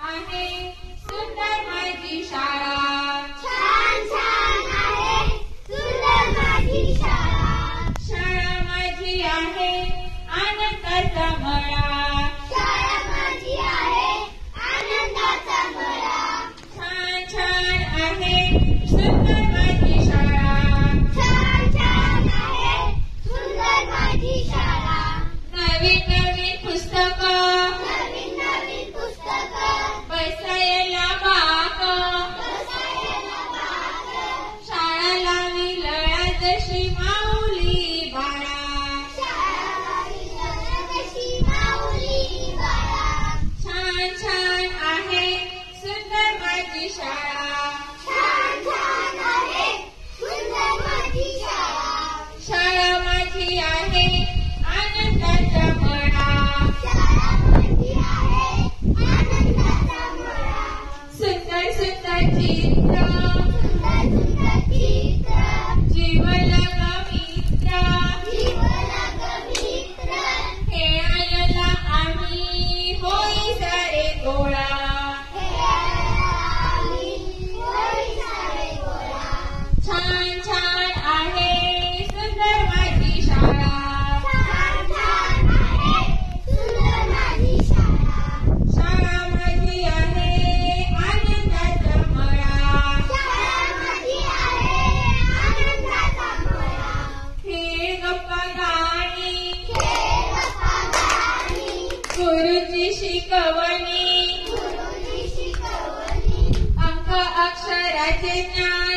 आहे सुंदर माझी शाळा. छान छान आहे सुंदर माझी शाळा. शाळा माझी आहे आनंदाचा मळा. शाळा माझी आहे आनंदाचा मळा. छान छान आहे सुंदर माझी शाळा. छान छान आहे सुंदर माझी शाळा. नवीन नवीन पुस्तकं, नवीन नवीन पुस्तकं, बसायला बाक, बसायला बाक. शाळा लावी लळा जशी माऊली बाळा. शाळावाली जशी माऊली बाळा. छान छान आहे सुंदर माझी शाळा. छान छान आहे सुंदर माझी शाळा. शाळा माझी आहे आनंदाचा मळा. शाळा माझी आहे आनंदाचा मळा. सुंदर सुंदर चित्र सुंदर सुंदर चित्र, जीवला ग मित्र. जीवना ग मित्र. खेळायला आम्ही होई सारे गोळा. आम्ही होई सारे गोळा. छान छान आहे सुंदर माझी शाळा. छान छान आहे सुंदर माझी शाळा. शाळा माझी आहे आनंदाचा मळा. शाळा माझी आहे आनंदाचा मळा. खेळ गप्पा गाणी, खेळ गप्पा गाणी, गुरुची शिकवणी, गुरुची शिकवणी, अंक अक्षराचे ज्ञान.